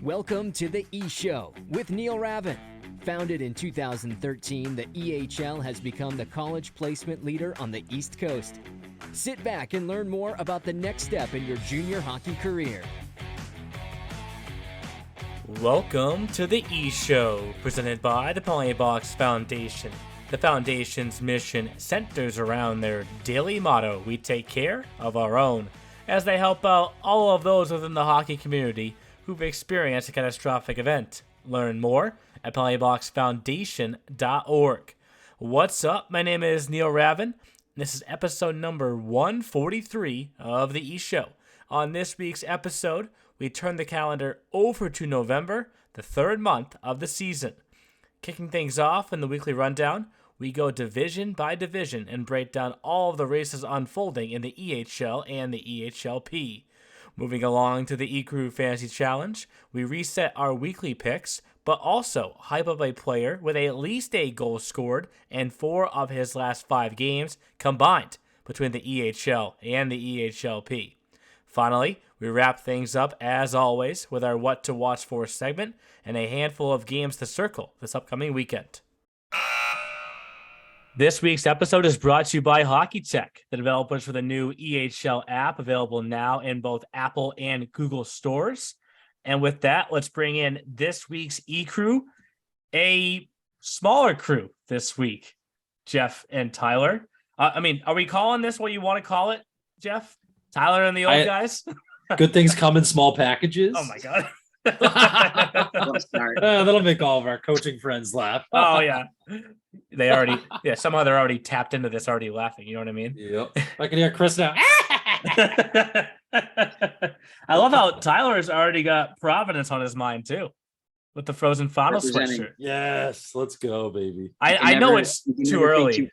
Welcome to the E-Show with Neil Ravin. Founded in 2013, the EHL has become the college placement leader on the East Coast. Sit back and learn more about the next step in your junior hockey career. Welcome to the E-Show, presented by the Penalty Box Foundation. The Foundation's mission centers around their daily motto, we take care of our own, as they help out all of those within the hockey community who've experienced a catastrophic event. Learn more at penaltyboxfoundation.org. What's up? My name is Neil Ravin. This is episode number 143 of the E-Show. On this week's episode, we turn the calendar over to November, the third month of the season. Kicking things off in the weekly rundown, we go division by division and break down all of the races unfolding in the EHL and the EHLP. Moving along to the E-Crew Fantasy Challenge, we reset our weekly picks, but also hype up a player with at least a goal scored in 4 of his last 5 games combined between the EHL and the EHLP. Finally, we wrap things up, as always, with our What to Watch For segment and a handful of games to circle this upcoming weekend. This week's episode is brought to you by Hockey Tech, the developers for the new EHL app, available now in both Apple and Google stores. And with that, let's bring in this week's E-Crew, a smaller crew this week, Jeff and Tyler. Are we calling this what you want to call it, Jeff? Tyler and the old guys? Good things come in small packages. Oh, my God. That'll make all of our coaching friends laugh. Oh, yeah. Somehow they're already tapped into this, already laughing. You know what I mean? Yep. I can hear Chris now. I love how Tyler's already got Providence on his mind, too, with the Frozen Final sweatshirt. Yes, let's go, baby. I know it's too early.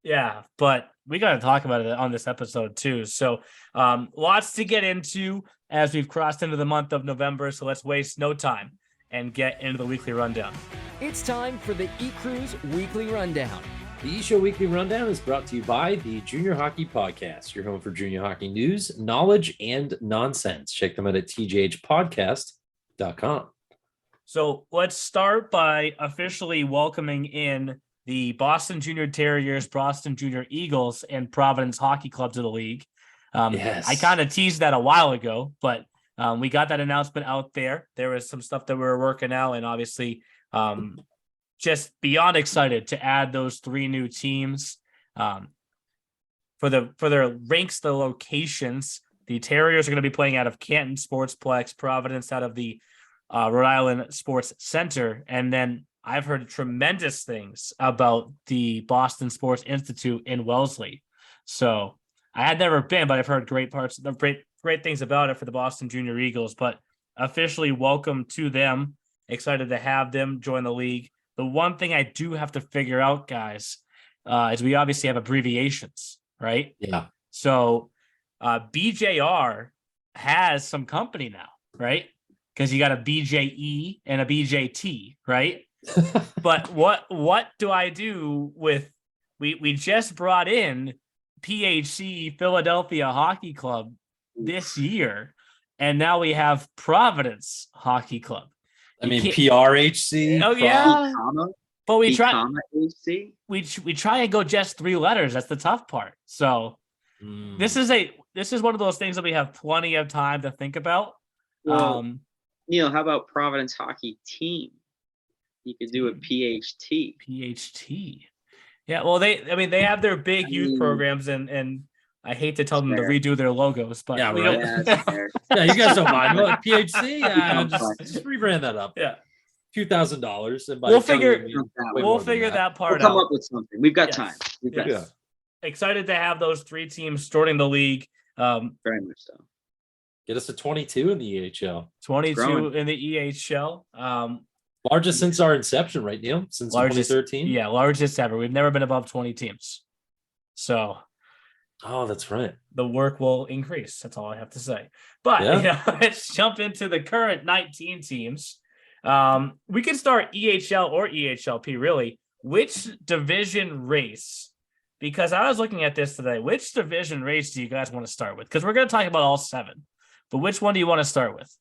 Yeah, but we got to talk about it on this episode, too. So lots to get into as we've crossed into the month of November. So let's waste no time and get into the weekly rundown. It's time for the E-Crew's Weekly Rundown. The E-Show Weekly Rundown is brought to you by the Junior Hockey Podcast, your home for junior hockey news, knowledge, and nonsense. Check them out at tjhpodcast.com. So let's start by officially welcoming in the Boston Junior Terriers, Boston Junior Eagles, and Providence Hockey Club to the league. Yes. I kind of teased that a while ago, but we got that announcement out there. There was some stuff that we were working out, and obviously just beyond excited to add those 3 new teams. For their rinks, the locations, the Terriers are going to be playing out of Canton Sportsplex, Providence out of the Rhode Island Sports Center, and then I've heard tremendous things about the Boston Sports Institute in Wellesley. So I had never been, but I've heard great things about it for the Boston Junior Eagles. But officially welcome to them. Excited to have them join the league. The one thing I do have to figure out, guys, is we obviously have abbreviations, right? Yeah. So BJR has some company now, right? Because you got a BJE and a BJT, right? But what do I do with we just brought in PHC Philadelphia Hockey Club this year, and now we have Providence Hockey Club. PRHC. Oh yeah, but we try HC. we try and go just 3 letters. That's the tough part. So this is one of those things that we have plenty of time to think about. Well, Neil, how about Providence Hockey Team? You could do a PHT. PHT. Yeah, well, they have their big youth programs, and I hate to tell them to redo their logos, but yeah, we right. Yeah, you guys don't mind. Well, PHC, just rebrand that up. Yeah, $2,000, and we'll figure that part out. We'll come up with something. We've got time. Excited to have those 3 teams starting the league. Very much so. Get us to 22 in the EHL. 22 in the EHL. Largest since our inception, right, Neil? Since 2013? Yeah, largest ever. We've never been above 20 teams. So. Oh, that's right. The work will increase. That's all I have to say. But let's jump into the current 19 teams. We can start EHL or EHLP, really. Which division race? Because I was looking at this today. Which division race do you guys want to start with? Because we're going to talk about all 7. But which one do you want to start with?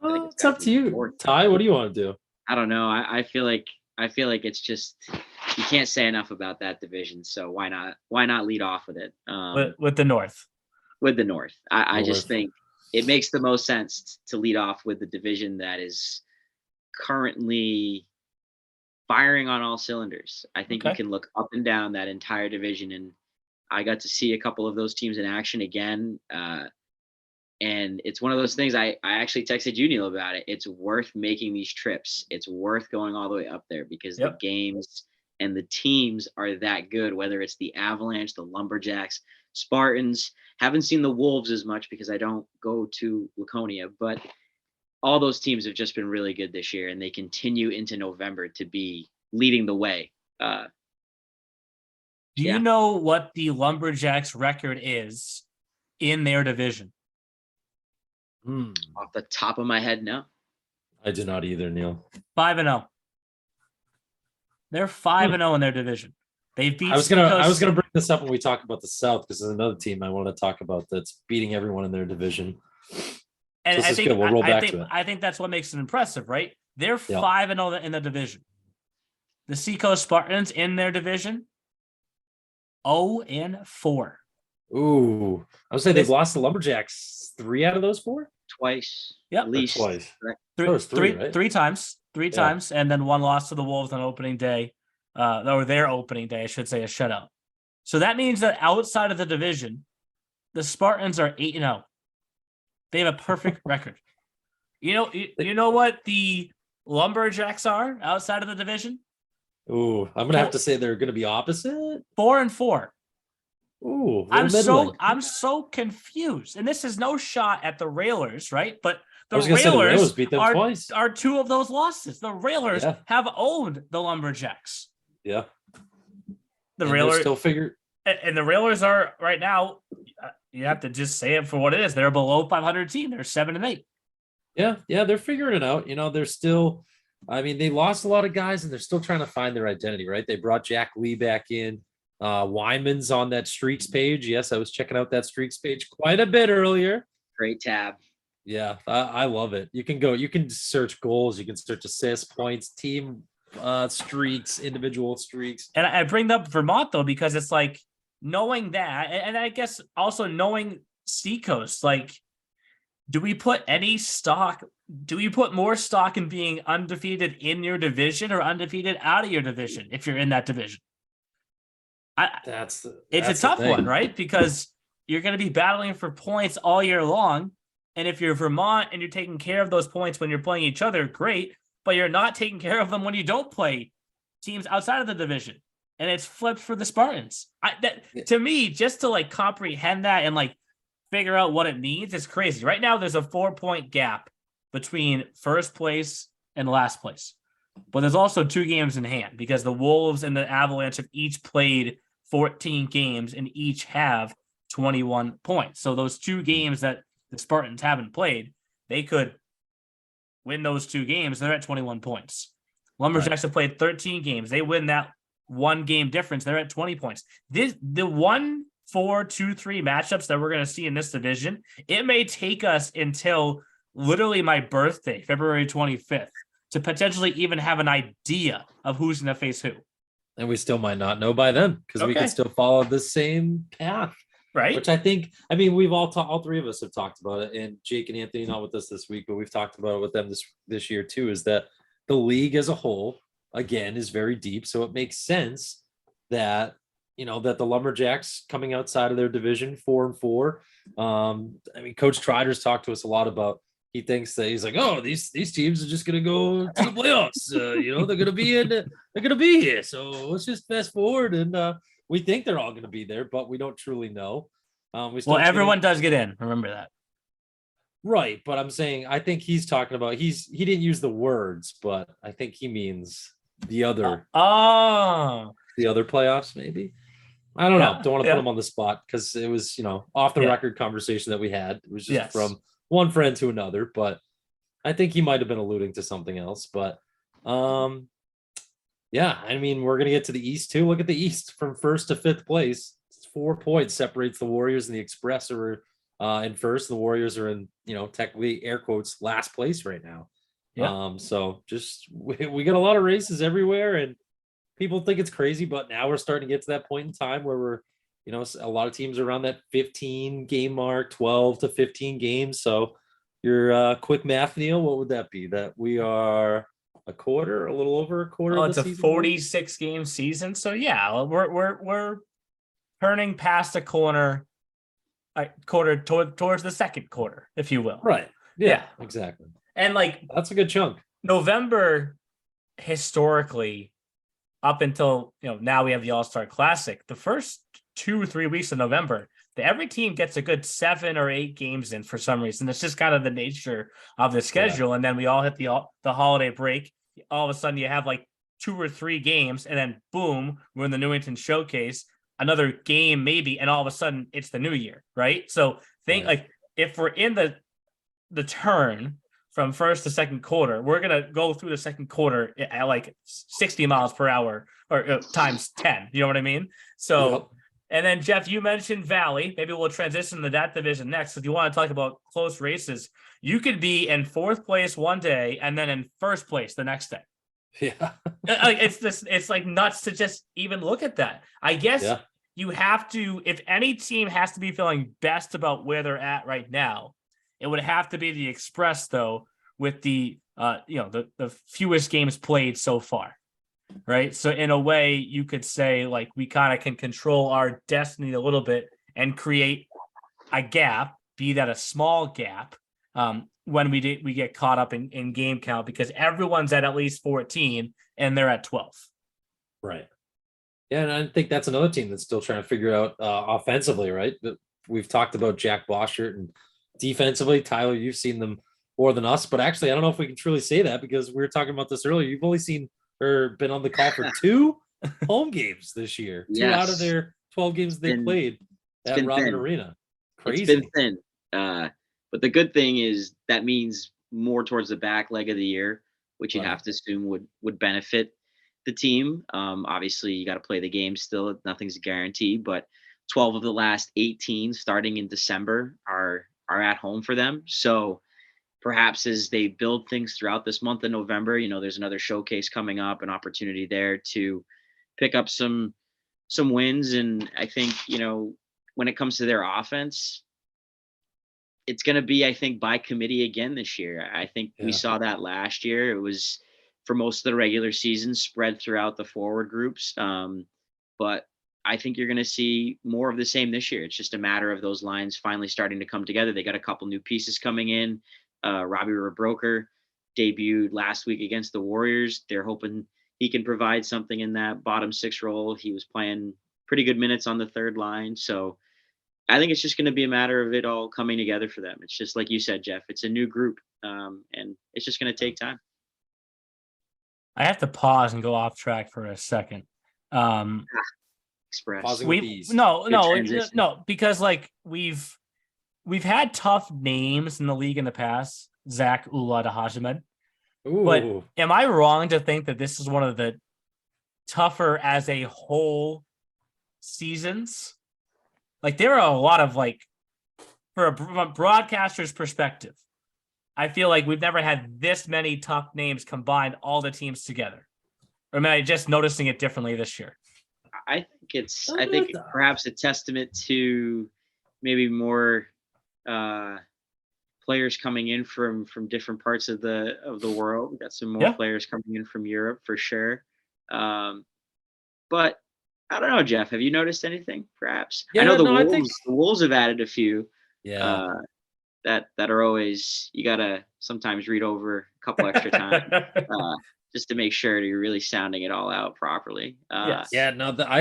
I think It's up gotta to be you, fourth. Ty. What do you want to do? I don't know. I feel like it's just you can't say enough about that division. So why not lead off with it? With the North. With the North. I just North. think it makes the most sense to lead off with the division that is currently firing on all cylinders. I think you Okay. can look up and down that entire division, and I got to see a couple of those teams in action again. And it's one of those things I actually texted you, Neil, about it. It's worth making these trips. It's worth going all the way up there because the Yep. games and the teams are that good, whether it's the Avalanche, the Lumberjacks, Spartans. Haven't seen the Wolves as much because I don't go to Laconia, but all those teams have just been really good this year, and they continue into November to be leading the way. Do Yeah. you know what the Lumberjacks record is in their division? Off the top of my head, no. I do not either, Neil. 5-0. They're 5-0 in their division. They've beat. I was gonna bring this up when we talk about the South because there's another team I want to talk about that's beating everyone in their division. And this I is think good. We'll roll I back think to it. I think that's what makes it impressive, right? They're Yeah. 5-0 in the division. The Seacoast Spartans in their division, 0-4. Ooh, I would say they've lost the Lumberjacks 3 out of those 4. Twice. Yep. At Or least. twice. Correct. That was three, right? Three times, Yeah. and then one loss to the Wolves on opening day, or their opening day, I should say, a shutout. So that means that outside of the division, the Spartans are 8-0. They have a perfect record. You know what the Lumberjacks are outside of the division? Ooh, I'm gonna have to say they're gonna be opposite. 4-4. Ooh, I'm middling. so confused, and this is no shot at the Railers, right? But I was gonna say the Railers beat them twice. are 2 of those losses. The Railers Yeah. have owned the Lumberjacks. Yeah, The and Railers they're still figure. and the Railers are right now. You have to just say it for what it is. They're a below 500 team. They're 7-8. Yeah, they're figuring it out. They're still. I mean, they lost a lot of guys, and they're still trying to find their identity. Right? They brought Jack Lee back in. Wyman's on that streaks page. Yes, I was checking out that streaks page quite a bit earlier. Great tab. Yeah, I love it. You can search goals, you can search assists, points, team streaks, individual streaks. And I bring up Vermont though because it's like knowing that, and I guess also knowing Seacoast. Like, do we put more stock in being undefeated in your division or undefeated out of your division if you're in that division? It's a tough one, right? Because you're going to be battling for points all year long. And if you're Vermont and you're taking care of those points when you're playing each other, great. But you're not taking care of them when you don't play teams outside of the division. And it's flipped for the Spartans. To me, just to like comprehend that and like figure out what it means, it's crazy. Right now, there's a 4-point gap between first place and last place. But there's also 2 games in hand because the Wolves and the Avalanche have each played 14 games and each have 21 points. So those 2 games that the Spartans haven't played, they could win those 2 games. They're at 21 points. Lumberjacks have played 13 games. They win that 1 game difference. They're at 20 points. The 1-4-2-3 matchups that we're going to see in this division, it may take us until literally my birthday, February 25th, to potentially even have an idea of who's going to face who. And we still might not know by then because we can still follow the same path. Right. Which I think, we've all 3 of us have talked about it, and Jake and Anthony not with us this week, but we've talked about it with them this year too, is that the league as a whole, again, is very deep. So it makes sense that, that the Lumberjacks coming outside of their division 4-4. Coach Trider's talked to us a lot about, he thinks that he's like, oh, these teams are just going to go to the playoffs. They're going to be here. So let's just fast forward. And we think they're all going to be there, but we don't truly know. Everyone does get in. Remember that. Right. But I'm saying, I think he's talking about, he didn't use the words, but I think he means the other playoffs, maybe. I don't know. Don't want to put him on the spot because it was, off the record conversation that we had. It was just from one friend to another, but I think he might have been alluding to something else. But we're gonna get to the East too. Look at the East from 1st to 5th place. It's 4 points separates the Warriors and the Express, who are in first. The Warriors are in, technically air quotes last place right now. Yeah. So just we got a lot of races everywhere, and people think it's crazy, but now we're starting to get to that point in time where we're, a lot of teams are around that 15 game mark, 12 to 15 games. So your quick math, Neil, what would that be? That we are a little over a quarter Oh, of it's the a season. 46 game season. So yeah, we're turning past a corner, towards the second quarter, if you will. Right. Yeah, exactly. And like that's a good chunk. November, historically, up until now we have the All-Star Classic, the first 2 or 3 weeks of November, every team gets a good 7 or 8 games in for some reason. It's just kind of the nature of the schedule. And then we all hit the holiday break. All of a sudden you have like 2 or 3 games, and then boom, we're in the Newington Showcase, another game maybe, and all of a sudden it's the new year, right? So like if we're in the turn from first to second quarter, we're gonna go through the second quarter at like 60 miles per hour or times 10. You know what I mean? So, and then Jeff, you mentioned Valley. Maybe we'll transition to that division next. If you want to talk about close races, you could be in 4th place one day and then in 1st place the next day. Yeah, like it's like nuts to just even look at that. I guess you have to, if any team has to be feeling best about where they're at right now, it would have to be the Express, though, with the the fewest games played so far, right? So in a way, you could say like we kind of can control our destiny a little bit and create a gap, be that a small gap, when we get caught up in game count, because everyone's at least 14 and they're at 12. Right. Yeah, and I think that's another team that's still trying to figure it out offensively, right? We've talked about Jack Boschert, and defensively, Tyler, you've seen them more than us, but actually, I don't know if we can truly say that, because we were talking about this earlier. You've only seen or been on the call for 2 home games this year, 2 out of their 12 games they played at Robin Arena. Crazy. It's been thin. But the good thing is that means more towards the back leg of the year, which you'd have to assume would benefit the team. Obviously, you got to play the game still. Nothing's a guarantee, but 12 of the last 18 starting in December are at home for them. So perhaps as they build things throughout this month of November, there's another showcase coming up, an opportunity there to pick up some wins. And I think, when it comes to their offense, it's going to be, I think, by committee again this year. I think we saw that last year. It was for most of the regular season spread throughout the forward groups. But I think you're going to see more of the same this year. It's just a matter of those lines finally starting to come together. They got a couple new pieces coming in. Robbie Rebroker debuted last week against the Warriors. They're hoping he can provide something in that bottom 6 role. He was playing pretty good minutes on the third line. So I think it's just going to be a matter of it all coming together for them. It's just like you said, Jeff, it's a new group, and it's just going to take time. I have to pause and go off track for a second. Express. No, because like we've had tough names in the league in the past, Zach Ula to Hajimed. But am I wrong to think that this is one of the tougher as a whole seasons? Like there are a lot of from a broadcaster's perspective, I feel like we've never had this many tough names combined, all the teams together. Or am I just noticing it differently this year? I think perhaps a testament to maybe more players coming in from different parts of the world. We got some more players coming in from Europe for sure. But I don't know, Jeff. Have you noticed anything? Perhaps I know the Wolves have added a few. That are always, you gotta sometimes read over a couple extra times just to make sure you're really sounding it all out properly. I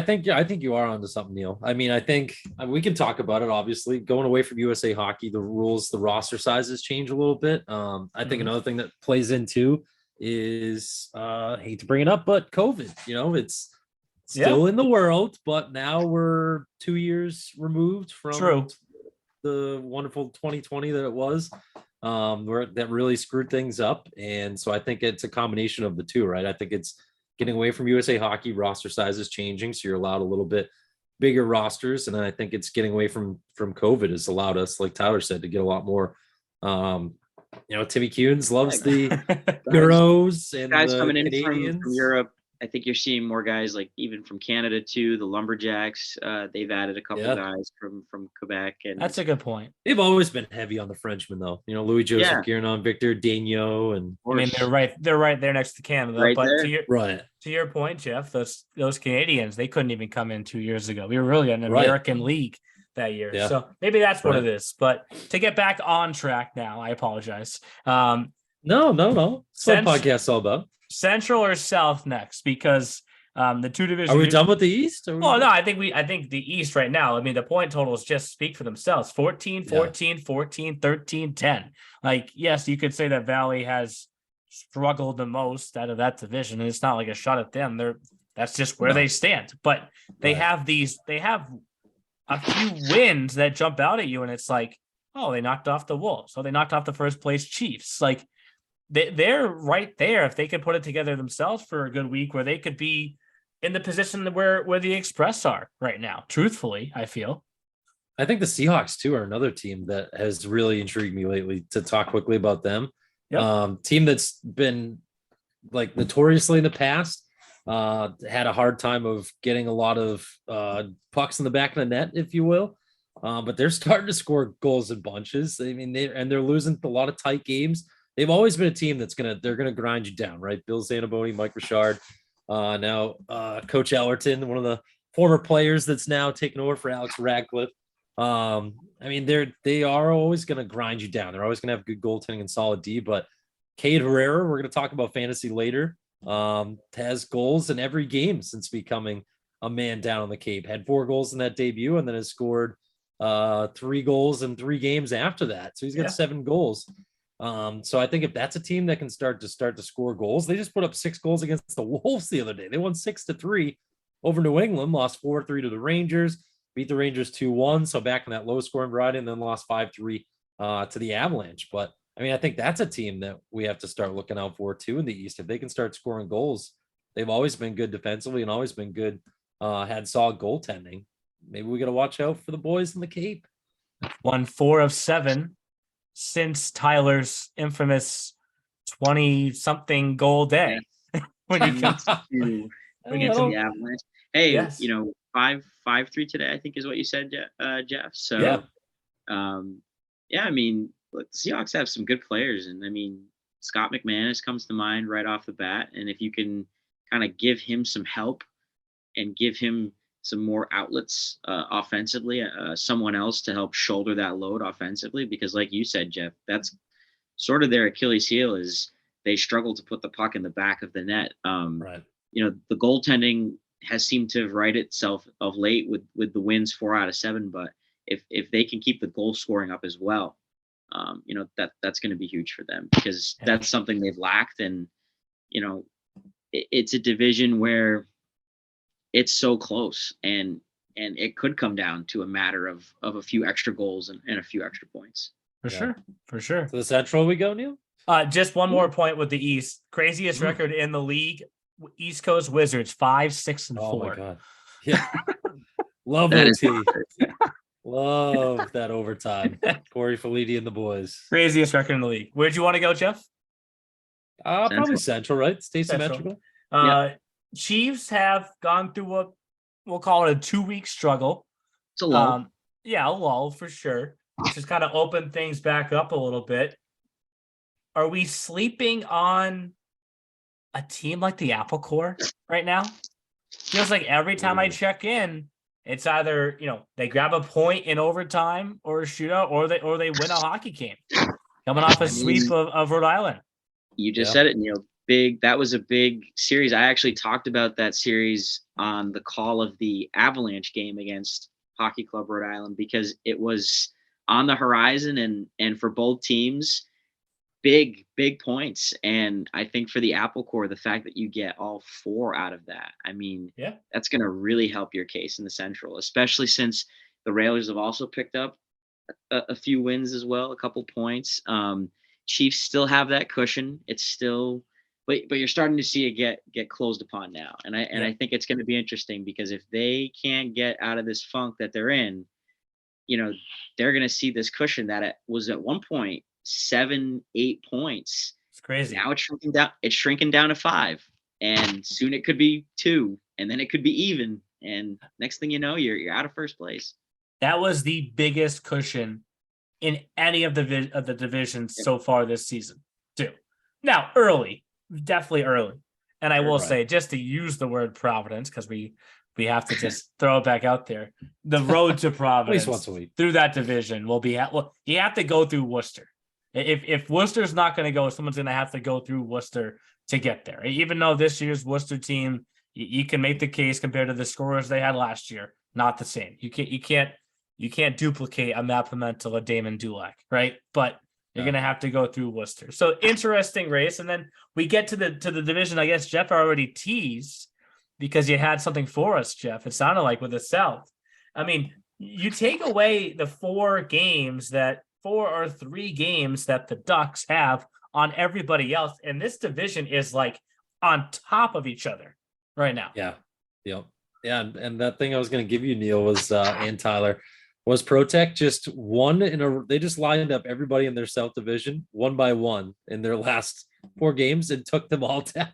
think you are onto something, Neil. I mean, I think we can talk about it. Obviously, going away from USA Hockey, the rules, the roster sizes change a little bit. I think another thing that plays into is hate to bring it up, but COVID. It's still in the world, but now we're 2 years removed from the wonderful 2020 that it was, where that really screwed things up. And so I think it's a combination of the two, right? I think it's getting away from USA Hockey, roster sizes changing, so you're allowed a little bit bigger rosters, and I think it's getting away from COVID has allowed us, like Tyler said, to get a lot more. Timmy Kuhns loves the Euros and guys the coming in Canadians from Europe. I think you're seeing more guys like even from Canada too. The Lumberjacks, they've added a couple guys from Quebec, and That's a good point. They've always been heavy on the Frenchmen, though. Louis Joseph Yeah. Guérin, Victor Daigneault, and I mean, they're right there next to Canada. Right but there. to your point, Jeff, those Canadians, they couldn't even come in 2 years ago. We were really an Right. American league that year. Yeah. So maybe that's what Right. it is. But to get back on track now, I apologize. No. That's what podcast's all about. Central or South next? Because the two divisions. Are we done with the East? Oh, no, I think the East right now, I mean, the point totals just speak for themselves. 14, 14, 14, 13, 10. Like, yes, you could say that Valley has struggled the most out of that division, and it's not like a shot at them. That's just where they stand. But they have a few wins that jump out at you, and it's like, oh, they knocked off the Wolves. Oh, they knocked off the first place Chiefs. Like, they're right there if they could put it together themselves for a good week where they could be in the position where the Express are right now. Truthfully, I feel. I think the Seahawks too are another team that has really intrigued me lately. To talk quickly about them, team that's been like notoriously in the past had a hard time of getting a lot of pucks in the back of the net, if you will. But they're starting to score goals in bunches. I mean, they're losing a lot of tight games. They've always been a team they're gonna grind you down, right? Bill Zanaboni, Mike Richard. Now Coach Ellerton, one of the former players that's now taken over for Alex Radcliffe. I mean, they are always going to grind you down. They're always going to have good goaltending and solid D. But Cade Herrera, we're going to talk about fantasy later, has goals in every game since becoming a man down on the Cape. Had 4 goals in that debut, and then has scored 3 goals in 3 games after that. So he's got 7 goals. So I think if that's a team that can start to score goals, they just put up 6 goals against the Wolves the other day. They won 6-3 over New England, lost 4-3 to the Rangers, beat the Rangers 2-1. So back in that low scoring variety, and then lost 5-3 to the Avalanche. But I mean, I think that's a team that we have to start looking out for too in the East. If they can start scoring goals, they've always been good defensively and always been good, had solid goaltending. Maybe we got to watch out for the boys in the Cape. Won 4 of 7. Since Tyler's infamous 20-something goal day. when you get to the Avalanche. Hey, 5-3 today, I think is what you said, Jeff. So, I mean, look, the Seahawks have some good players. And I mean, Scott McManus comes to mind right off the bat. And if you can kind of give him some help and give him some more outlets offensively, someone else to help shoulder that load offensively, because like you said, Jeff, that's sort of their Achilles heel is they struggle to put the puck in the back of the net. Right. The goaltending has seemed to right itself of late with the wins 4 out of 7, but if they can keep the goal scoring up as well, that's going to be huge for them, because that's something they've lacked. And it's a division where it's so close, and it could come down to a matter of a few extra goals and a few extra points. For sure. To the Central we go, Neil? Just one more point with the East. Craziest record in the league. East Coast Wizards 5-6-4. Oh my God. Yeah. Love OT. Love that overtime. Corey Felitti and the boys. Craziest record in the league. Where'd you want to go, Jeff? Probably Central, right? Stay symmetrical. Chiefs have gone through we'll call it a 2-week struggle. It's a lull. A lull for sure, which has kind of opened things back up a little bit. Are we sleeping on a team like the Apple Corps right now? Feels like every time I check in, it's either, they grab a point in overtime or a shootout, or they win a hockey game. Coming off a sweep of Rhode Island. You just said it, Neil. That was a big series. I actually talked about that series on the call of the Avalanche game against Hockey Club Rhode Island, because it was on the horizon, and for both teams, big points. And I think for the Apple Corps, the fact that you get all 4 out of that, I mean, that's going to really help your case in the Central, especially since the Railers have also picked up a few wins as well, a couple points. Chiefs still have that cushion. It's still but you're starting to see it get closed upon now. And I think it's going to be interesting, because if they can't get out of this funk that they're in, they're going to see this cushion that it was at one point 7-8 points. It's crazy. Now it's shrinking down to 5, and soon it could be 2, and then it could be even. And next thing you know, you're out of first place. That was the biggest cushion in any of the divisions so far this season, too. Now, definitely early. And I will say, just to use the word Providence, because we have to just throw it back out there, the road to Providence at least once a week through that division will be you have to go through Worcester. If Worcester's not going to go, someone's going to have to go through Worcester to get there. Even though this year's Worcester team, you can make the case compared to the scorers they had last year, not the same. You can't duplicate a Matt Pimentel, a Damon Dulac, right? But you're going to have to go through Worcester. So interesting race. And then we get to the division. I guess Jeff already teased, because you had something for us, Jeff. It sounded like with the South. I mean, you take away the 4 or 3 games that the Ducks have on everybody else, and this division is like on top of each other right now. Yeah. Yep. Yeah. And that thing I was going to give you, Neil, was and Tyler, was ProTech just they just lined up everybody in their South division one by one in their last 4 games and took them all down.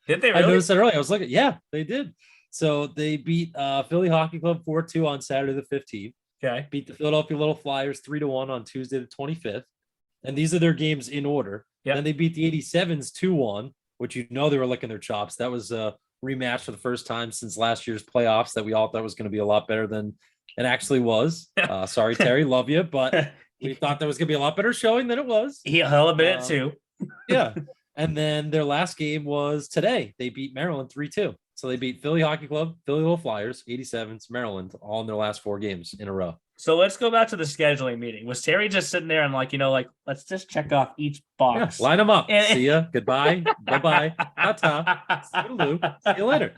Did they really? I noticed that earlier. I was looking. Yeah, they did. So they beat Philly Hockey Club 4-2 on Saturday the 15th. Okay. Beat the Philadelphia Little Flyers 3-1 on Tuesday the 25th. And these are their games in order. Yep. Then they beat the 87s 2-1, which they were licking their chops. That was a rematch for the first time since last year's playoffs that we all thought was going to be a lot better than it actually was. Sorry, Terry, love you, but we thought that was going to be a lot better showing than it was. He'll admit it too. Yeah. And then their last game was today. They beat Maryland 3-2. So they beat Philly Hockey Club, Philly Little Flyers, 87s, Maryland, all in their last 4 games in a row. So let's go back to the scheduling meeting. Was Terry just sitting there and let's just check off each box? Yeah, line them up. See ya. Goodbye. Bye-bye. Ta-ta. See you later.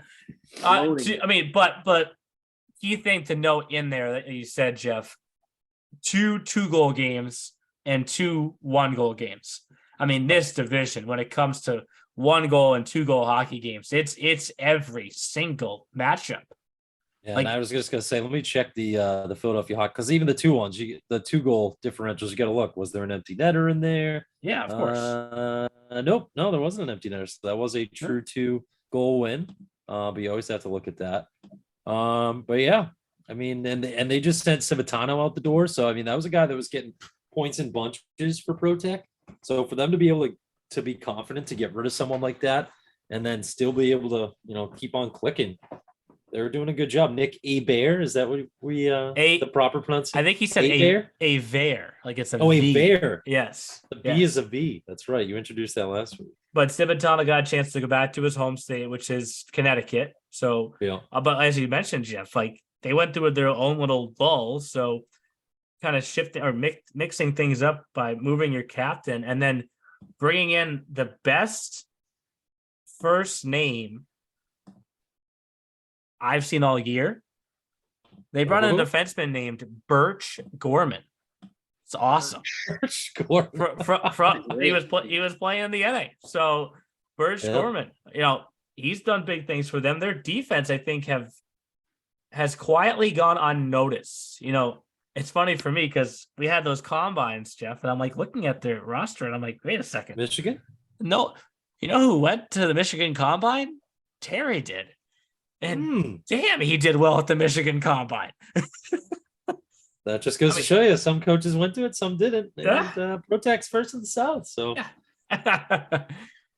But key thing to note in there that you said, Jeff, 2 2-goal games and 2 1-goal games. I mean, this division, when it comes to 1-goal and 2-goal hockey games, it's every single matchup. Yeah, and I was just going to say, let me check the Philadelphia Hawks, because even the 2-1s, the 2-goal differentials, you got to look. Was there an empty netter in there? Yeah, of course. Nope, no, there wasn't an empty netter. So that was a true 2-goal win. But you always have to look at that. But yeah, I mean, and they just sent Civitano out the door. So I mean, that was a guy that was getting points in bunches for ProTech. So for them to be able to be confident to get rid of someone like that and then still be able to, keep on clicking, they were doing a good job. Nick Abear, is that what the proper pronunciation? I think he said Abear, like it's a V. Abear. Yes. The B is a V. That's right. You introduced that last week. But Civitano got a chance to go back to his home state, which is Connecticut. So, yeah. But as you mentioned, Jeff, like they went through their own little lull. So kind of shifting or mixing things up by moving your captain and then bringing in the best first name I've seen all year. They brought in a defenseman named Birch Gorman. It's awesome. Birch Gorman. He was playing in the NA. So Birch Gorman, he's done big things for them. Their defense, I think, has quietly gone unnoticed. It's funny for me because we had those combines, Jeff, and I'm like looking at their roster and I'm like, wait a second. Michigan? No. You know who went to the Michigan Combine? Terry did. And damn, he did well at the Michigan Combine. That just goes to show you, some coaches went to it, some didn't. And ProTech's first in the South. So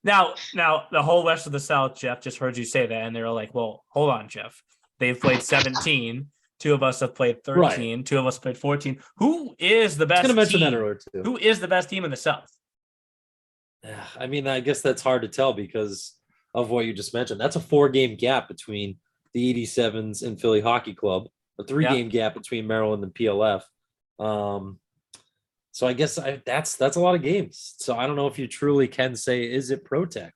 now the whole rest of the South, Jeff, just heard you say that, and they were like, well, hold on, Jeff. They've played 17. 2 of us have played 13. Right. 2 of us played 14. Who is the best team? Mention that earlier too. Who is the best team in the South? I mean, I guess that's hard to tell because of what you just mentioned. That's a 4-game gap between the 87s and Philly Hockey Club, a 3-game gap between Maryland and PLF. So I guess that's a lot of games. So I don't know if you truly can say, is it ProTech,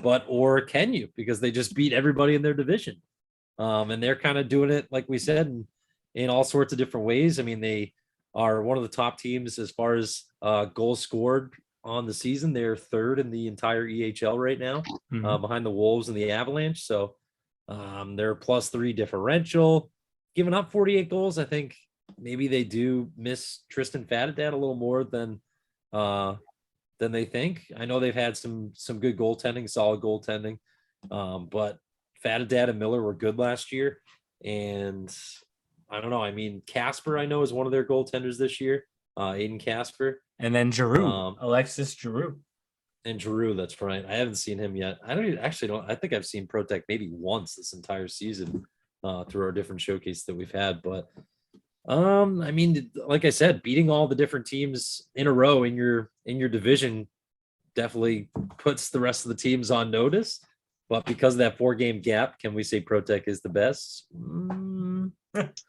or can you, because they just beat everybody in their division. And they're kind of doing it, like we said, in all sorts of different ways. I mean, they are one of the top teams as far as goals scored on the season. They're third in the entire EHL right now, behind the Wolves and the Avalanche. So they're +3 differential, giving up 48 goals. I think maybe they do miss Tristan Fatadad a little more than they think. I know they've had some good goaltending, solid goaltending, but Fatadad and Miller were good last year, and I don't know. I mean, Casper, I know, is one of their goaltenders this year. Aiden Casper. And then Giroux, Alexis Giroux. And Giroux, that's right. I haven't seen him yet. I think I've seen Protect maybe once this entire season through our different showcases that we've had. But I mean, like I said, beating all the different teams in a row in your division definitely puts the rest of the teams on notice. But because of that 4-game gap, can we say Protect is the best?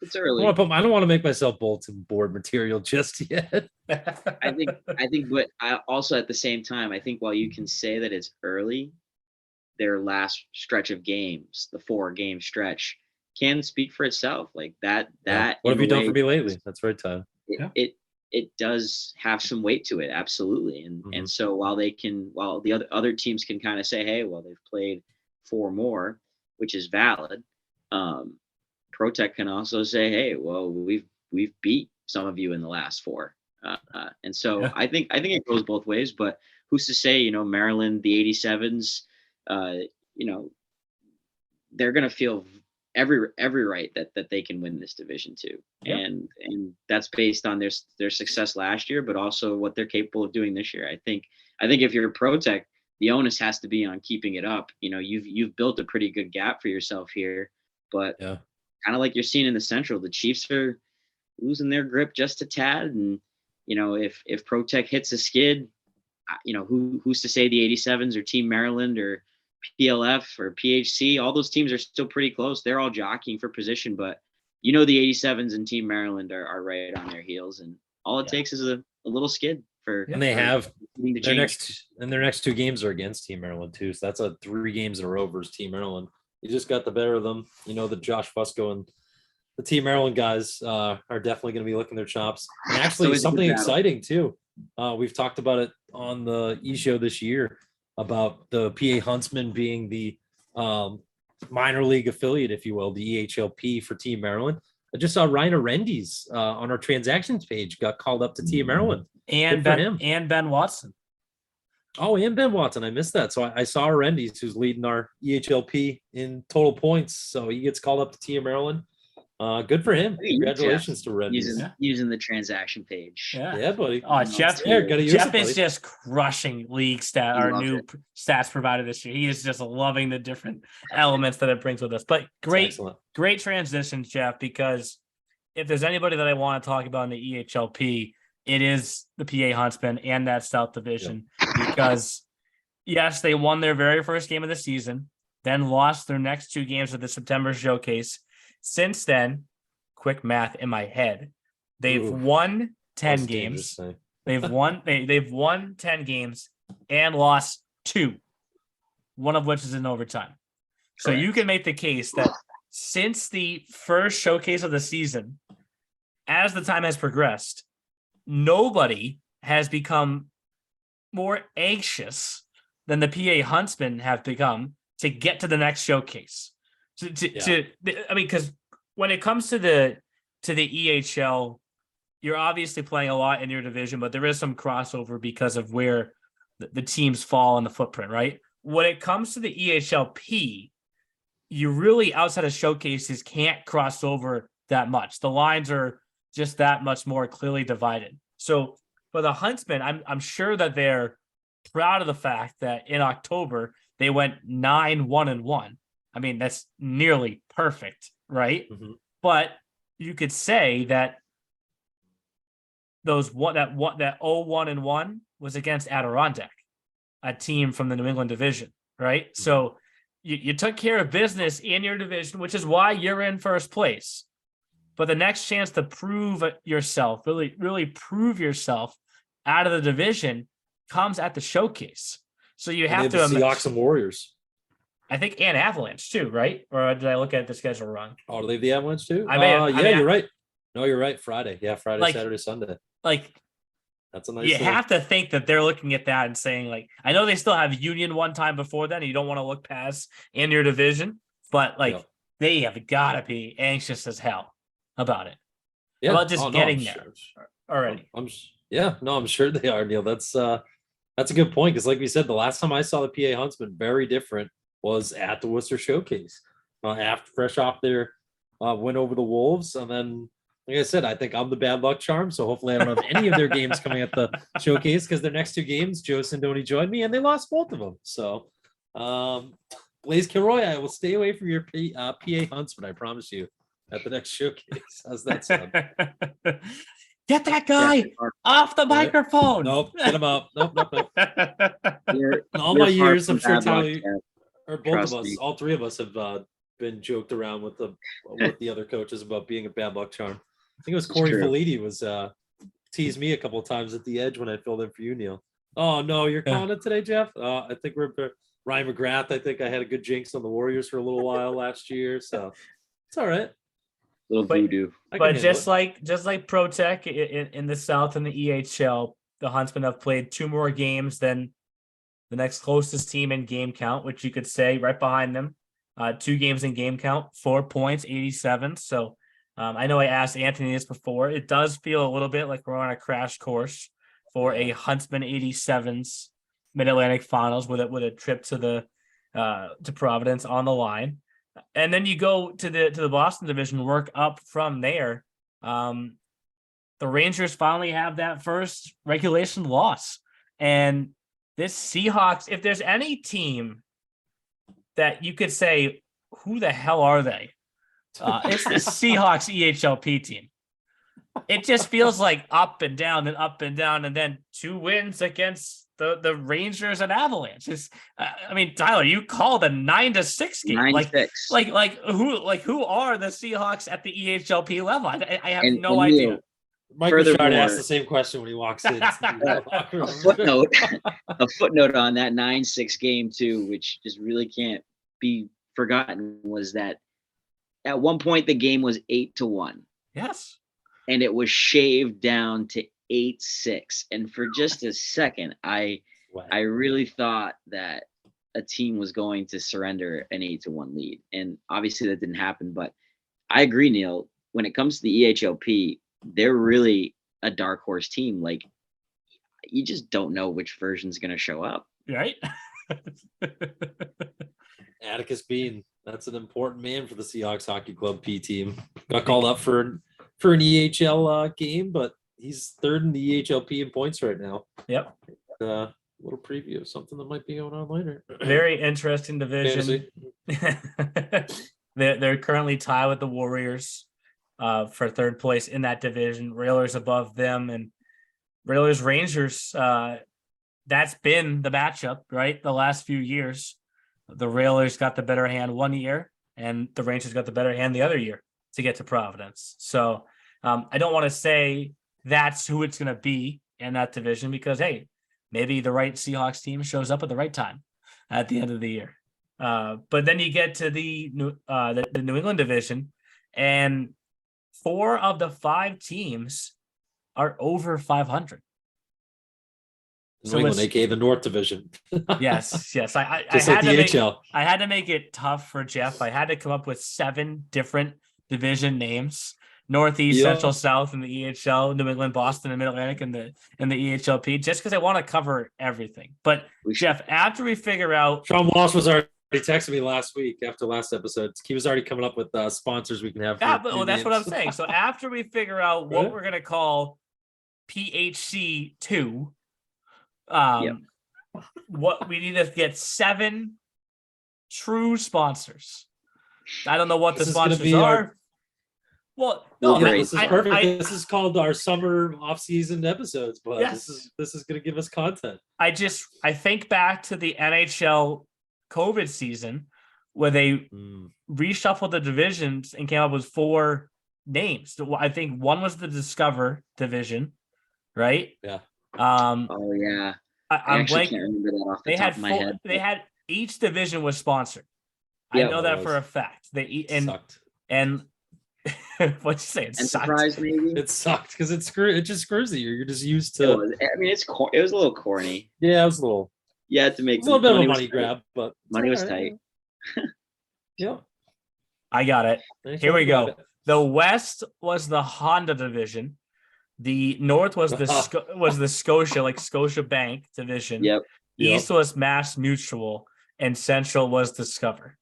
It's early. I don't want to make myself bulletin board material just yet. I think, but I also at the same time, I think while you can say that it's early, their last stretch of games, the 4-game stretch, can speak for itself. Like that. What have you done for me lately? That's right, Tyler. It does have some weight to it, absolutely. And so while the other teams can kind of say, hey, well, they've played 4 more, which is valid. Protect can also say, hey, well, we've beat some of you in the last 4. And so I think it goes both ways, but who's to say, Maryland, the 87s, they're going to feel every right that they can win this division too. And that's based on their success last year, but also what they're capable of doing this year. I think if you're Protect, the onus has to be on keeping it up. You've built a pretty good gap for yourself here, but kind of like you're seeing in the Central, the Chiefs are losing their grip just a tad. And, if Protect hits a skid, who's to say the 87s or Team Maryland or PLF or PHC, all those teams are still pretty close. They're all jockeying for position, but the 87s and Team Maryland are right on their heels. And all it takes is a little skid and they have their next 2 games are against Team Maryland too. So that's 3 games in a row versus Team Maryland. You just got the better of them. The Josh Fusco and the Team Maryland guys are definitely going to be licking their chops. And actually, something exciting too. We've talked about it on the E-Show this year about the PA Huntsmen being the minor league affiliate, if you will, the EHLP for Team Maryland. I just saw Ryan Arendes on our transactions page got called up to Team Maryland. And Ben Watson. Oh, and Ben Watson. I missed that. So I saw Arendes, who's leading our EHLP in total points. So he gets called up to Team Maryland. Good for him. Congratulations to Arendes. Using the transaction page. Yeah, buddy. Oh, Jeff is just crushing league new stats provided this year. He is just loving the different elements that it brings with us. But great transition, Jeff, because if there's anybody that I want to talk about in the EHLP, it is the PA Huntsmen and that South Division. Because, yes, they won their very first game of the season, then lost their next 2 games of the September showcase. Since then, quick math in my head, they've won 10 games. They've won 10 games and lost 2, one of which is in overtime. So you can make the case that since the first showcase of the season, as the time has progressed, nobody has become more anxious than the PA Huntsmen have become to get to the next showcase. Because when it comes to the EHL, you're obviously playing a lot in your division, but there is some crossover because of where the teams fall in the footprint, right? When it comes to the EHLP, you really, outside of showcases, can't cross over that much. The lines are just that much more clearly divided. So for the Huntsmen, I'm sure that they're proud of the fact that in October they went 9-1-1. I mean, that's nearly perfect, right? But you could say that that 0-1-1 was against Adirondack, a team from the New England division, right? So you took care of business in your division, which is why you're in first place. But the next chance to prove yourself, really prove yourself out of the division, comes at the showcase. So you have to Seahawks and Warriors. I think, and Avalanche too, right? Or did I look at the schedule wrong? Oh, do they have the Avalanche too? You're right. No, you're right. Friday. Yeah, Friday, Saturday, Sunday. Like, That's a nice. You little- have to think that they're looking at that and saying, like, I know they still have Union one time before then, and you don't want to look past in your division, but like Yeah. they have got to be anxious as hell about it. Yeah. About just Oh, no, getting I'm there sure. already. Yeah, no, I'm sure they are, Neil. That's a good point because, like we said, the last time I saw the PA Huntsman very different was at the Worcester Showcase, after fresh off their win over the Wolves, and then, like I said, I think I'm the bad luck charm. So hopefully, I don't have any of their games coming at the showcase because their next two games, Joe Sindoni joined me, and they lost both of them. So, Blaze Kilroy, I will stay away from your PA Huntsman. I promise you. At the next showcase, how's that sound? Get that guy off the microphone. Nope, get him out. Nope. You're- In all you're my far years, from I'm sure bad luck, Tyler, Jeff. or both Trust of us, me. all three of us have been joked around with the other coaches about being a bad luck charm. I think it was It's Corey true. Felidi was teased me a couple of times at the edge when I filled in for you, Neil. Oh no, you're calling it today, Jeff? I think we're Ryan McGrath. I think I had a good jinx on the Warriors for a little while last year, so it's all right. Little But- voodoo. I can But handle just it. like Pro Tech in the South and the EHL, the Huntsmen have played 2 more games than the next closest team in game count, which you could say right behind them. 2 games in game count, 4 points, 87. So I know I asked Anthony this before. It does feel a little bit like we're on a crash course for a Huntsman 87's Mid-Atlantic Finals with a trip to the to Providence on the line. And then you go to the Boston division, work up from there. The Rangers finally have that first regulation loss. And this Seahawks, if there's any team that you could say, who the hell are they? It's the Seahawks EHLP team. It just feels like up and down and up and down, and then 2 wins against the Rangers and Avalanche. I mean, Tyler, you called a 9-6 game. 9-6. Who are the Seahawks at the EHLP level? I have And- no and Neil, idea. Mike Richard furthermore- asks the same question when he walks in. a footnote, a footnote on that 9-6 game too, which just really can't be forgotten, was that at one point the game was 8-1, Yes. and it was shaved down to 8-6. And for just a second, I really thought that a team was going to surrender an 8-1 lead, and obviously that didn't happen. But I agree, Neil. When it comes to the EHLP, they're really a dark horse team. Like, you just don't know which version's going to show up. Right. Atticus Bean, that's an important man for the Seahawks Hockey Club P team. Got called up for an EHL game, but he's third in the EHLP in points right now. Yep. Little preview of something that might be going on later. Very interesting division. Fantasy. They're currently tied with the Warriors for third place in that division. Railers above them, and Railers Rangers. That's been the matchup, right? The last few years, the Railers got the better hand one year, and the Rangers got the better hand the other year to get to Providence. So I don't want to say that's who it's going to be in that division, because hey, maybe the right Seahawks team shows up at the right time at the end of the year. But then you get to the New England division, and 4 of the 5 teams are over 500. New So England, it's- aka the North Division. Yes. I Just had like the to make, HL. I had to make it tough for Jeff. I had to come up with 7 different division names: Northeast, Yeah. Central, South, and the EHL, New England, Boston, and Mid Atlantic, and the EHLP, just because I want to cover everything. But We should- Jeff, after we figure out, Sean Walsh was already texting me last week after last episode. He was already coming up with sponsors we can have. well, that's what I'm saying. So after we figure out what Right. we're gonna call PHC 2, what we need to get 7 true sponsors. I don't know what This the is gonna sponsors be are. our- Well, No, no, Yeah, great. this is perfect. This is called our summer off-season episodes, but Yes. this is going to give us content. I think back to the NHL COVID season where they reshuffled the divisions and came up with 4 names. So I think one was the Discover division, right? Yeah. Oh yeah, I I'm actually blanking. can't remember that off the They top had of my 4. head. They had each division was sponsored. I Yeah, know it that was. for a fact. They Sucked. and What'd you say? It and sucked. surprised maybe. It sucked because it just screws you. You're just used It to. was. I mean, it was a little corny. Yeah, it was a little. You had to It make was a little bit of a was money tight. grab, but it's Money was all right. tight. Yeah. I got it. Nice Here we job. go. The West was the Honda division. The North was the Scotia, like Scotia Bank division. Yep. East was Mass Mutual, and Central was Discover.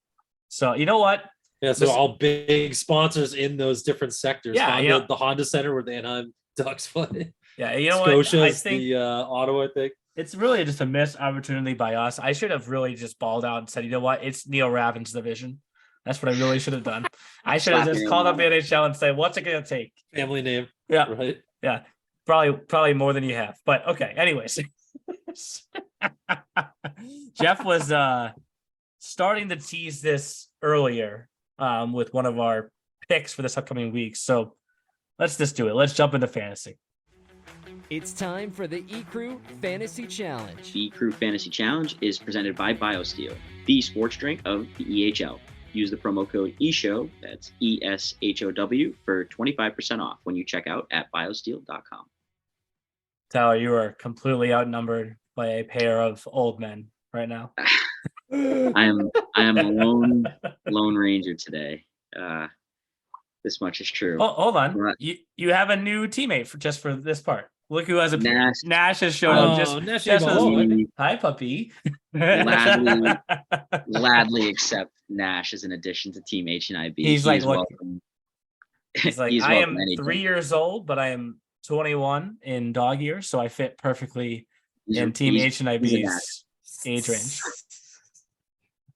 So you know what? Yeah, so all big sponsors in those different sectors. Yeah, Honda, the Honda Center where the Anaheim Ducks play. Yeah, you know Scotia what? I is think the Ottawa, I think. it's really just a missed opportunity by us. I should have really just balled out and said, you know what? It's Neil Ravin's division. That's what I really should have done. I should have just called up the NHL and said, what's it going to take? Family name. Yeah. Right. Yeah. Probably more than you have. But okay. Anyways. Jeff was starting to tease this earlier with one of our picks for this upcoming week. So let's just do it. Let's jump into fantasy. It's time for the eCrew Fantasy Challenge. The eCrew Fantasy Challenge is presented by BioSteel, the sports drink of the EHL. Use the promo code ESHOW, that's ESHOW, for 25% off when you check out at biosteel.com. Tyler, you are completely outnumbered by a pair of old men right now. I am a lone ranger today. This much is true. Oh, hold on. But You have a new teammate for this part. Look who has a Nash has shown up. Hi, puppy. gladly accept Nash as an addition to Team HNIB. He's like, look, welcome. he's like, I am 3 years old, but I am 21 in dog years, so I fit perfectly in Team HNIB's age range.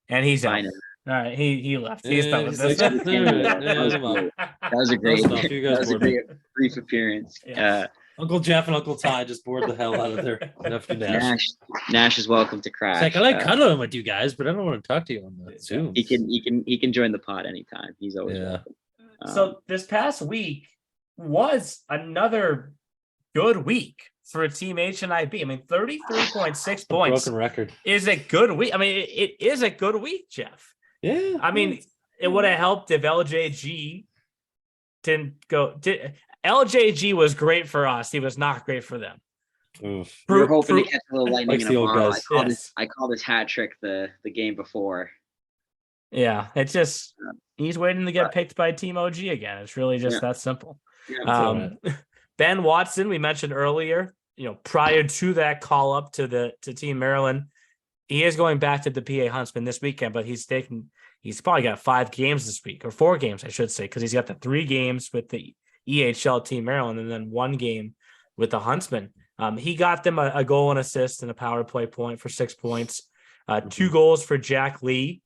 And he's out. All right, he left. He's done with this. That was a great brief appearance. Yeah. Uncle Jeff and Uncle Ty just bored the hell out of their nephew Nash. Nash is welcome to crash. It's like, I like cuddling with you guys, but I don't want to talk to you on the Zoom. He can join the pod anytime. He's always welcome. So this past week was another good week for Team HNIB. I mean, 33.6 points. Broken record. Is a good week. I mean, it is a good week, Jeff. Yeah. I mean, it would have helped if LJG didn't go. LJG was great for us. He was not great for them. We were hoping to catch a little lightning in a bottle. I called this hat trick the game before. Yeah, it's just he's waiting to get picked by Team OG again. It's really just that simple. Yeah, Ben Watson, we mentioned earlier, prior to that call up to Team Maryland, he is going back to the PA Huntsman this weekend, but he's probably got 5 games this week, or 4 games, I should say, because he's got the 3 games with the EHL Team Maryland and then 1 game with the Huntsman. He got them a goal and assist and a power play point for 6 points, 2 goals for Jack Lee,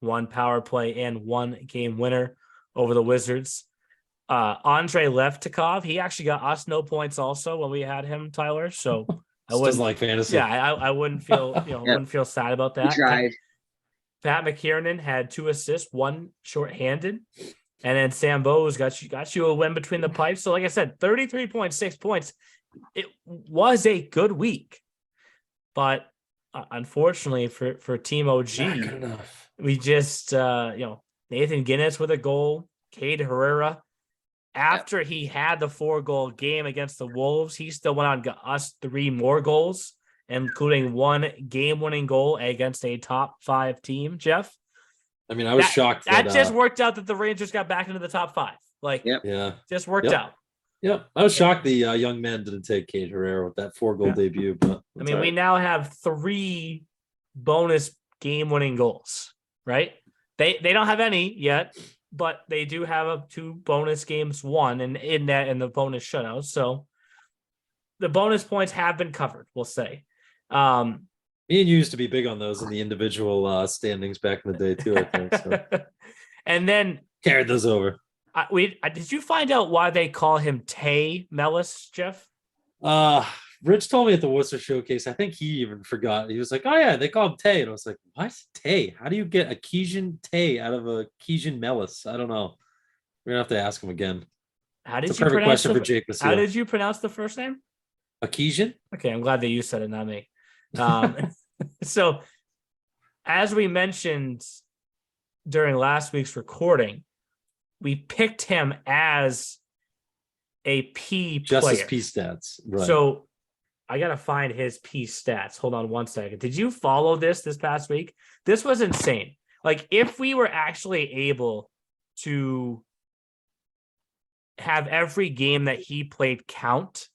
1 power play and 1 game winner over the Wizards. Andrei Levtikov, he actually got us no points also when we had him, Tyler. So I wouldn't like fantasy. Yeah, I wouldn't feel wouldn't feel sad about that. Pat McKiernan had 2 assists, 1 shorthanded, and then Sam Bowes got you a win between the pipes. So like I said, 33.6 points. It was a good week, but unfortunately for Team OG, we just Nathan Guinness with a goal, Cade Herrera. After he had the 4-goal game against the Wolves, he still went on and got us 3 more goals, including 1 game-winning goal against a top 5 team, Jeff. I mean, I was shocked. That just worked out that the Rangers got back into the top 5. Just worked out. Yep. I was shocked the young man didn't take Cade Herrera with that 4-goal debut. But I mean, we now have 3 bonus game-winning goals, right? They don't have any yet, but they do have 2 bonus games won and in the bonus shutout. So the bonus points have been covered, we'll say. Me and you used to be big on those in the individual standings back in the day too, I think. So. And then carried those over. Did you find out why they call him Tay Mellis, Jeff? Rich told me at the Worcester Showcase. I think he even forgot. He was like, "Oh yeah, they call him Tay," and I was like, "What Tay? How do you get a Keegan Tay out of a Keegan Mellis?" I don't know. We're gonna have to ask him again. How did you pronounce for Jake Basile. How did you pronounce the first name? Keegan. Okay, I'm glad that you said it, not me. So, as we mentioned during last week's recording, we picked him as a P Just player. as P stats. Right. So I got to find his P stats. Hold on one second. Did you follow this past week? This was insane. Like, if we were actually able to have every game that he played count,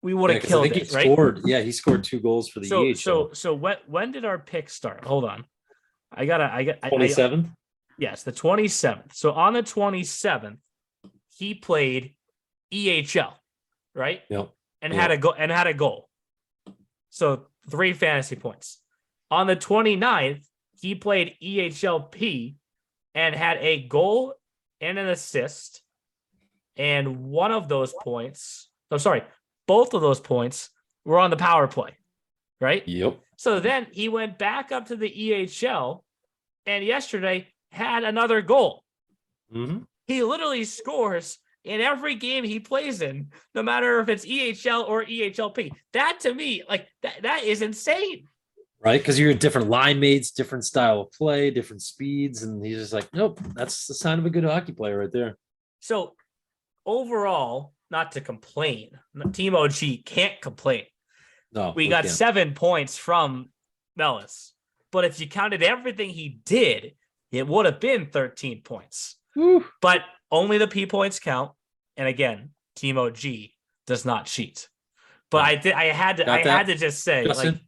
we would have killed it, right? He scored 2 goals for the EHL. So when did our pick start? Hold on. I got 27th? Yes, the 27th. So on the 27th, he played EHL, right? Yep. And had a goal. So 3 fantasy points. On the 29th, he played EHLP and had a goal and an assist. And one of those points, both of those points were on the power play, right? Yep. So then he went back up to the EHL and yesterday had another goal. Mm-hmm. He literally scores in every game he plays in, no matter if it's EHL or EHLP. That, to me, like, that is insane. Right? Because you're different line mates, different style of play, different speeds. And he's just like, nope, that's the sign of a good hockey player right there. So overall, not to complain, Team OG can't complain. No, we got 7 points from Mellis. But if you counted everything he did, it would have been 13 points. Woo. But only the P points count. And again, Team OG does not cheat. But I had to just say, Justin?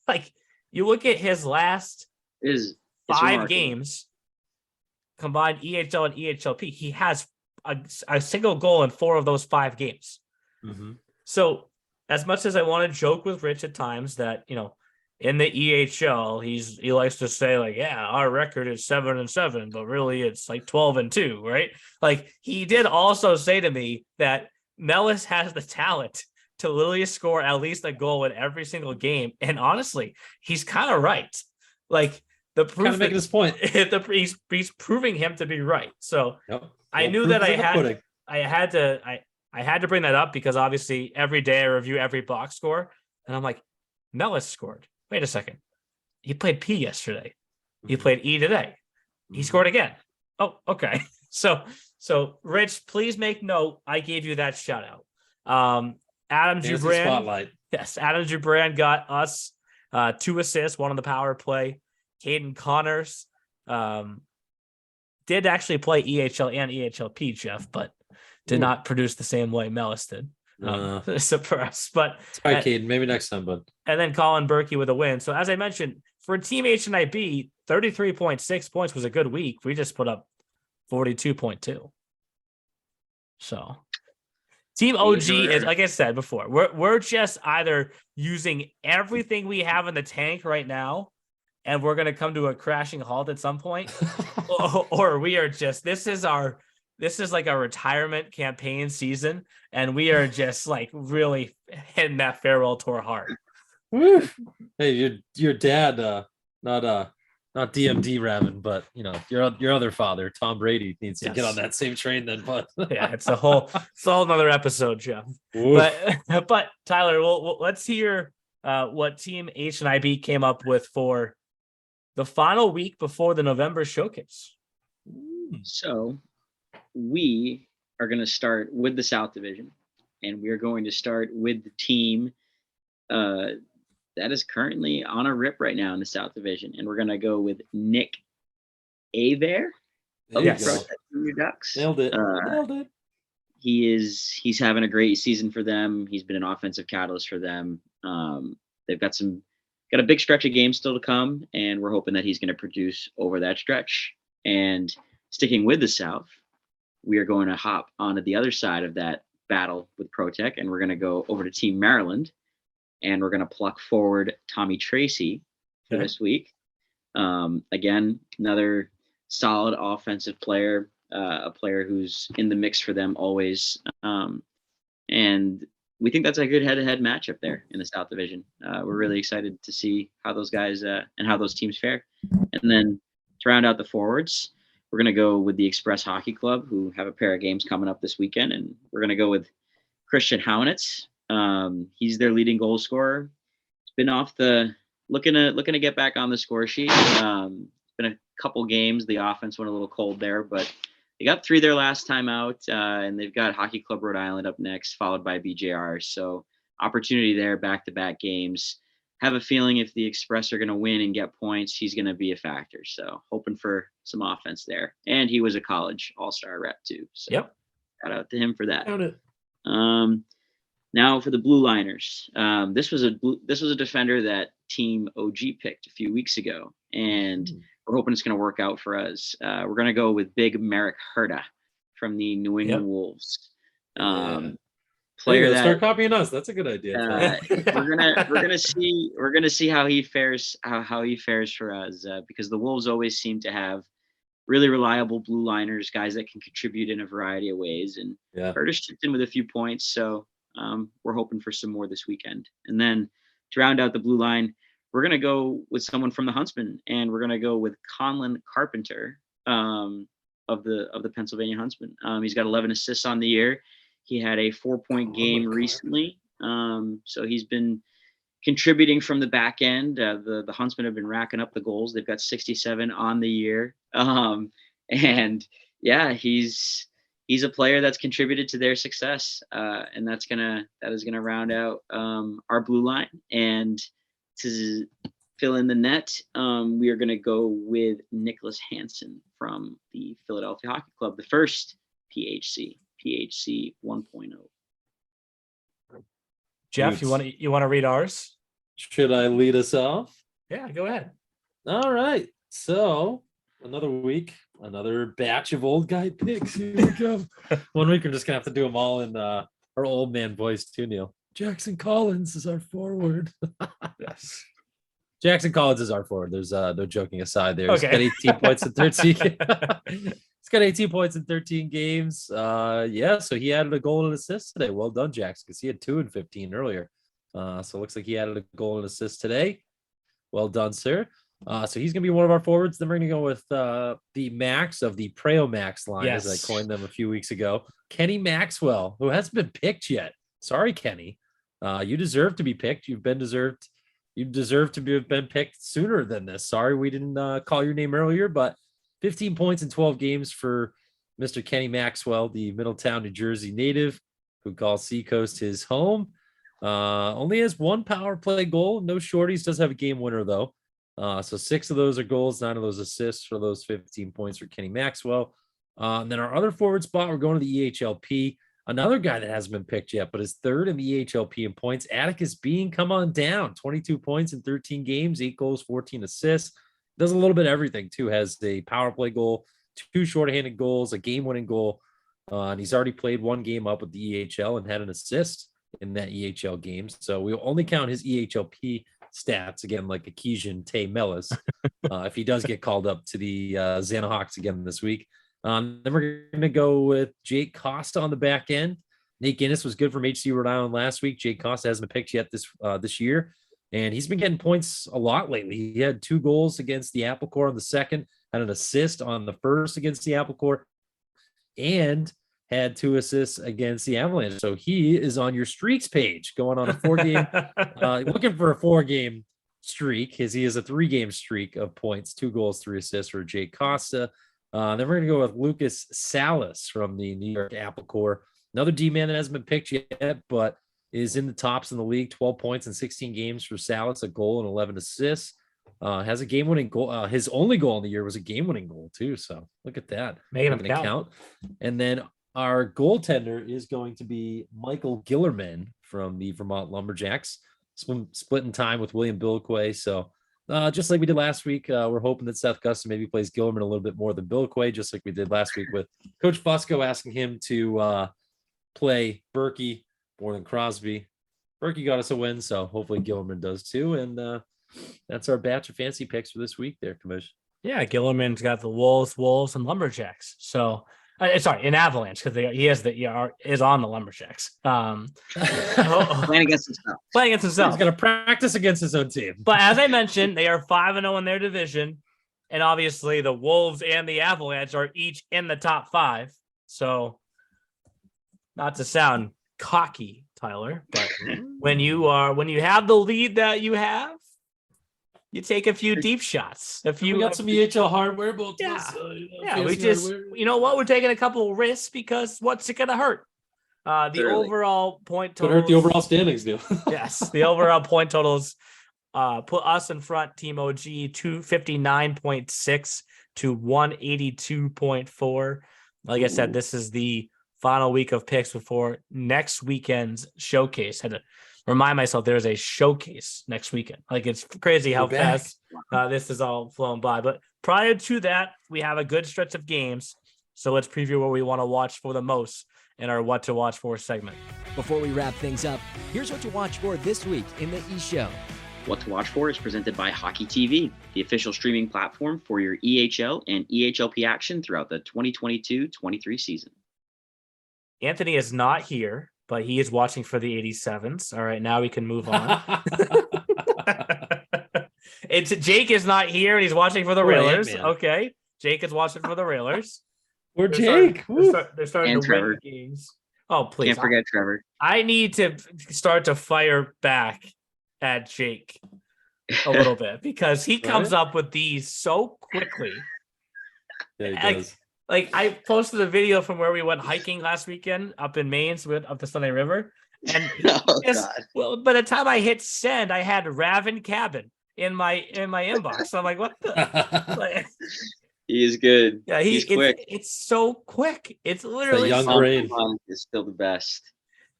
like you look at his last 5 games, combined EHL and EHLP, he has a single goal in 4 of those 5 games. Mm-hmm. So as much as I want to joke with Rich at times that, in the EHL, he likes to say, like, yeah, our record is 7-7, but really it's like 12-2, right? Like, he did also say to me that Mellis has the talent to literally score at least a goal in every single game. And honestly, he's kind of right. Like, the proof kind of making this point. He's proving him to be right. So yep. I knew that I had to bring that up because obviously every day I review every box score and I'm like, Mellis scored. Wait a second. He played P yesterday. He played E today. He scored again. Oh, okay. So Rich, please make note. I gave you that shout out. Adam Jubran. Spotlight. Yes, Adam Jubran got us 2 assists, 1 on the power play. Caden Connors did actually play EHL and EHLP, Jeff, but did not produce the same way Mellis did. Suppressed, but all right, Caden, maybe next time, bud. And then Colin Berkey with a win. So as I mentioned, for Team HNIB, 33.6 points was a good week. We just put up 42.2. So Team OG is, like I said before, we're just either using everything we have in the tank right now, and we're gonna come to a crashing halt at some point, or we are just this is like a retirement campaign season, and we are just like really hitting that farewell tour hard. Woo. Hey, your dad, not DMD Ravin, but your other father, Tom Brady, needs to get on that same train then, bud. Yeah, it's a whole nother episode, Jeff. But Tyler, let's hear what Team HNIB came up with for the final week before the November showcase. So we are going to start with the South Division, and we're going to start with the team that is currently on a rip right now in the South Division, and we're going to go with Nick Aver. Yes, Ducks. Nailed it. He's having a great season for them. He's been an offensive catalyst for them. They've got a big stretch of games still to come, and we're hoping that he's going to produce over that stretch. And sticking with the South, we are going to hop onto the other side of that battle with ProTech, and we're going to go over to Team Maryland, and we're going to pluck forward Tommy Tracy for this week. Again, another solid offensive player, a player who's in the mix for them always. And we think that's a good head-to-head matchup there in the South Division. We're really excited to see how those guys and how those teams fare. And then to round out the forwards, we're going to go with the Express Hockey Club, who have a pair of games coming up this weekend. And we're going to go with Christian Hownitz. He's their leading goal scorer. He's been off looking to get back on the score sheet. been a couple games. The offense went a little cold there, but they got 3 their last time out, and they've got Hockey Club Rhode Island up next, followed by BJR. So opportunity there, back-to-back games. Have a feeling if the Express are going to win and get points, he's going to be a factor. So hoping for some offense there. And he was a college all-star rep too. So Yep. shout out to him for that. Count it. Now for the Blue Liners. This was a defender that Team OG picked a few weeks ago, and we're hoping it's going to work out for us. We're going to go with Big Merrick Herta from the New England Wolves. Player that start copying us. That's a good idea. we're gonna see how he fares for us, because the Wolves always seem to have really reliable blue liners, guys that can contribute in a variety of ways. And Curtis chipped in with a few points, so we're hoping for some more this weekend. And then to round out the blue line, we're gonna go with someone from the Huntsman, and we're gonna go with Conlon Carpenter of the Pennsylvania Huntsman. He's got 11 assists on the year. He had a 4-point game recently. So he's been contributing from the back end. The Huntsmen have been racking up the goals. They've got 67 on the year. And yeah, he's a player that's contributed to their success. And that is gonna round out our blue line. And to fill in the net, we are gonna go with Nicholas Hansen from the Philadelphia Hockey Club, the first PHC 1.0. Jeff, you want to read ours? Should I lead us off? Yeah, go ahead. All right. So another week, another batch of old guy picks. Here we go. 1 week, we're just gonna have to do them all in our old man voice too, Neil. Jackson Collins is our forward. Yes. Jackson Collins is our forward. There's no joking aside there. He's Okay. got 18 points in 13. He's got 18 points in 13 games. So he added a goal and an assist today. Well done, Jackson, because he had 2 in 15 earlier. So it looks like he added a goal and assist today. Well done, sir. So he's going to be one of our forwards. Then we're going to go with the Max of the Preo Max line, as I coined them a few weeks ago. Kenny Maxwell, who hasn't been picked yet. Sorry, Kenny. You deserve to be picked. You deserve to have been picked sooner than this. Sorry we didn't call your name earlier, but 15 points in 12 games for Mr. Kenny Maxwell, the Middletown, New Jersey native who calls Seacoast his home. Only has 1 power play goal. No shorties. Does have a game winner, though. So 6 of those are goals, 9 of those assists for those 15 points for Kenny Maxwell. And then our other forward spot, we're going to the EHLP. Another guy that hasn't been picked yet, but is third in the EHLP in points. Atticus Bean, come on down. 22 points in 13 games, 8 goals, 14 assists. Does a little bit of everything, too. Has a power play goal, 2 shorthanded goals, a game-winning goal. And he's already played 1 game up with the EHL and had an assist in that EHL game. So we'll only count his EHLP stats, again, like Akesian Tay Mellis, if he does get called up to the Xanahawks again this week. Then we're going to go with Jake Costa on the back end. Nate Guinness was good from HC Rhode Island last week. Jake Costa hasn't been picked yet this year, and he's been getting points a lot lately. He had 2 goals against the Apple Corps on the second, had an assist on the first against the Apple Corps, and had 2 assists against the Avalanche. So he is on your streaks page, going on a 4-game, looking for a 4-game streak, because he has a 3-game streak of points, 2 goals, 3 assists for Jake Costa. Then we're going to go with Lucas Salas from the New York Apple Corps. Another D-man that hasn't been picked yet, but is in the tops in the league. 12 points in 16 games for Salas, a goal and 11 assists. Has a game-winning goal. His only goal in the year was a game-winning goal, too. So look at that. Making him count. And then our goaltender is going to be Michael Gillerman from the Vermont Lumberjacks, splitting time with William Bilquay. So just like we did last week, we're hoping that Seth Gustin maybe plays Gillerman a little bit more than Bilquay, just like we did last week with Coach Fusco asking him to play Berkey more than Crosby. Berkey got us a win, so hopefully Gillerman does too. And that's our batch of fancy picks for this week there, Commish. Yeah, Gillerman's got the Wolves, and Lumberjacks. So, in Avalanche, because he is on the Lumberjacks. Playing against himself. He's going to practice against his own team. But as I mentioned, they are 5-0 in their division, and obviously the Wolves and the Avalanche are each in the top 5. So, not to sound cocky, Tyler, but when you have the lead that you have, You take a few deep shots. We got some EHL hardware, both of Yeah. us. Yeah, we fancy just, hardware. you know what? We're taking a couple of risks because what's it going to hurt? The Clearly. overall point Could totals. hurt the overall standings, dude. Yes, the overall point totals put us in front, Team OG, 259.6 to 182.4. Like I said, this is the final week of picks before next weekend's showcase. Had to remind myself there's a showcase next weekend. Like, it's crazy how We're back. fast this is all flown by. But prior to that, we have a good stretch of games. So let's preview what we want to watch for the most in our What to Watch For segment. Before we wrap things up, here's what to watch for this week in the E-Show. What to Watch For is presented by Hockey TV, the official streaming platform for your EHL and EHLP action throughout the 2022-23 season. Anthony is not here, but he is watching for the 87s. All right, now we can move on. It's Jake is not here, and he's watching for the Poor Railers. Ant-Man. Okay, Jake is watching for the Railers. Or They're Jake. they're starting And to Trevor. win games. Oh, please. Can't forget Trevor. I need to start to fire back at Jake a little bit because he comes up with these so quickly. Yeah, he Like, does. like I posted a video from where we went hiking last weekend up in Maine, so we went up the Sunday River. And Oh, just, God. well, by the time I hit send, I had Raven Cabin in my inbox. So I'm like, what the? Like, He is good. yeah, He's quick. it's so quick. It's literally young so, brain. Is still the best.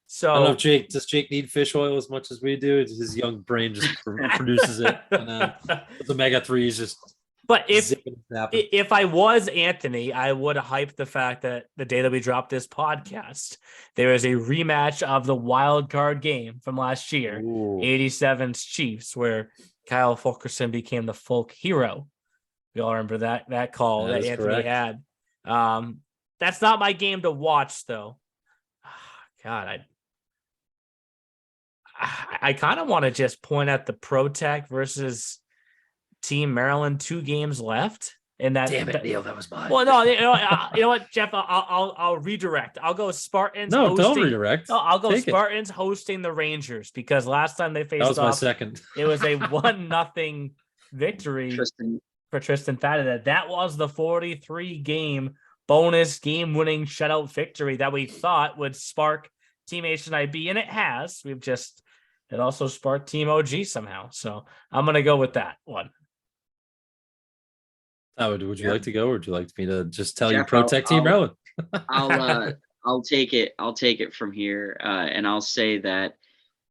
so I don't know if does Jake need fish oil as much as we do? His young brain just produces it. And then the omega-3 is just But if zipping and snapping. if I was Anthony, I would hype the fact that the day that we dropped this podcast, there is a rematch of the wild card game from last year, Ooh. 87's Chiefs, where Kyle Fulkerson became the folk hero. We all remember that call That that is Anthony correct. had. That's not my game to watch, though. God, I kind of want to just point at the ProTech versus Team Maryland 2 games left. And that, Damn it, Neil, that was mine. well, no, you know what, Jeff, I'll redirect. I'll go Spartans. No, hosting, don't redirect. No, I'll go Take it. Spartans hosting the Rangers because last time they faced That was my off, second. it was a 1-0 victory Tristan, for Tristan Fadida. That was the 43 game bonus game winning shutout victory that we thought would spark Team HNIB, and it has. It also sparked Team OG somehow. So I'm gonna go with that one. Would you like to go, or would you like me to just tell you Jeff, protect Team Maryland? I'll take it from here, and I'll say that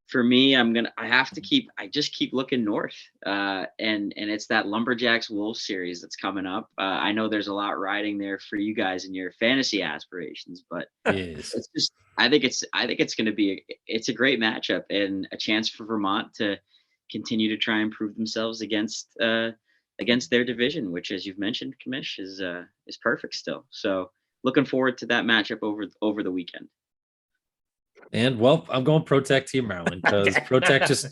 for me, I just keep looking north, and it's that Lumberjacks Wolves series that's coming up. I know there's a lot riding there for you guys in your fantasy aspirations, but Yes. it's just I think it's going to be a great matchup and a chance for Vermont to continue to try and prove themselves against their division, which, as you've mentioned, Kamish, is perfect still. So looking forward to that matchup over the weekend. And well, I'm going Protect Team Maryland because Protect just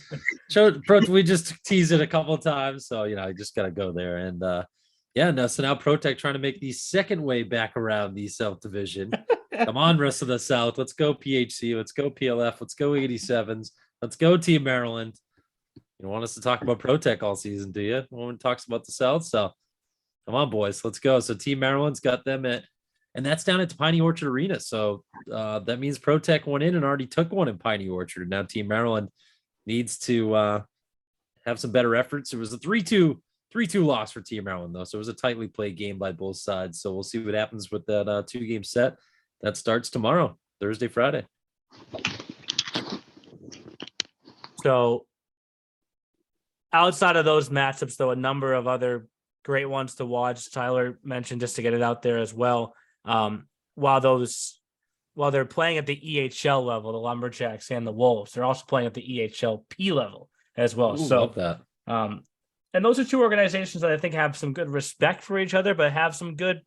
showed. We just teased it a couple of times, so I just gotta go there. And so now Protect trying to make the second way back around the South Division. Come on, rest of the South. Let's go PHC. Let's go PLF. Let's go 87s. Let's go Team Maryland. You want us to talk about Protect all season, do you? No one talks about the South, so come on, boys. Let's go. So Team Maryland's got them and that's down at Piney Orchard Arena. So that means Protect went in and already took one in Piney Orchard. Now Team Maryland needs to have some better efforts. It was a 3-2 loss for Team Maryland, though. So it was a tightly played game by both sides. So we'll see what happens with that 2-game set. That starts tomorrow, Thursday, Friday. So outside of those matchups, though, a number of other great ones to watch. Tyler mentioned, just to get it out there as well. While they're playing at the EHL level, the Lumberjacks and the Wolves, they're also playing at the EHLP level as well. Ooh, So love that. And those are two organizations that I think have some good respect for each other, but have some good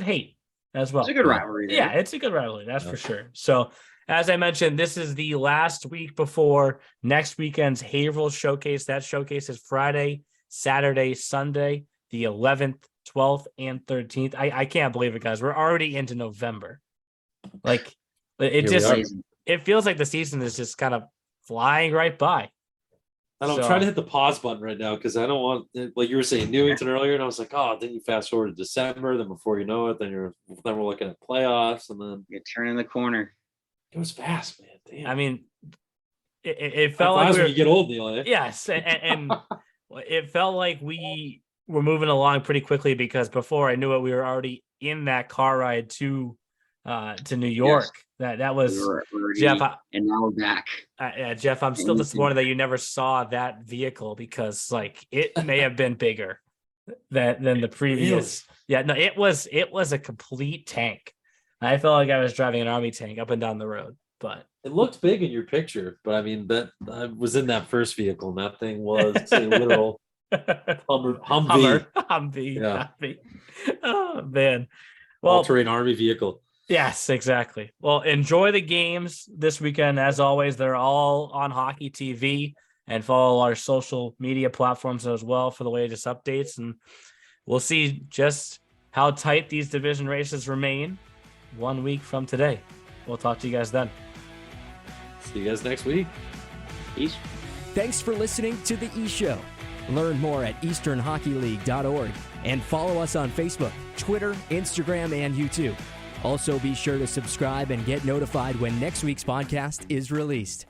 hate as well. It's a good rivalry. Yeah, it's a good rivalry, that's for sure. So, as I mentioned, this is the last week before next weekend's Haverhill Showcase. That showcase is Friday, Saturday, Sunday, the 11th, 12th, and 13th. I can't believe it, guys. We're already into November. Like, it feels like the season is just kind of flying right by. And I'm So- trying to hit the pause button right now because I don't want, like you were saying, Newington earlier, and I was like, oh, then you fast forward to December, then before you know it, then we're looking at playoffs, and then You're turning the corner. it was fast, man. Damn. I mean, it Time felt like flies we when were, you get old, Neil. Eh? yes, and it felt like we were moving along pretty quickly because before I knew it, we were already in that car ride to New York. That was We were already- Jeff. and now we're back. Jeff, I'm still And- disappointed that you never saw that vehicle because like it may have been bigger than the previous. Yeah, no, it was a complete tank. I felt like I was driving an army tank up and down the road, but It looked big in your picture, but I mean, that I was in that first vehicle, and that thing was a literal Humvee, Humvee. Yeah. Humvee. Oh man. Well, all-terrain army vehicle. yes, exactly. Well, enjoy the games this weekend. As always, they're all on Hockey TV, and follow our social media platforms as well for the latest updates. And we'll see just how tight these division races remain 1 week from today. We'll talk to you guys then. See you guys next week. Peace. Thanks for listening to The E-Show. Learn more at easternhockeyleague.org and follow us on Facebook, Twitter, Instagram, and YouTube. Also, be sure to subscribe and get notified when next week's podcast is released.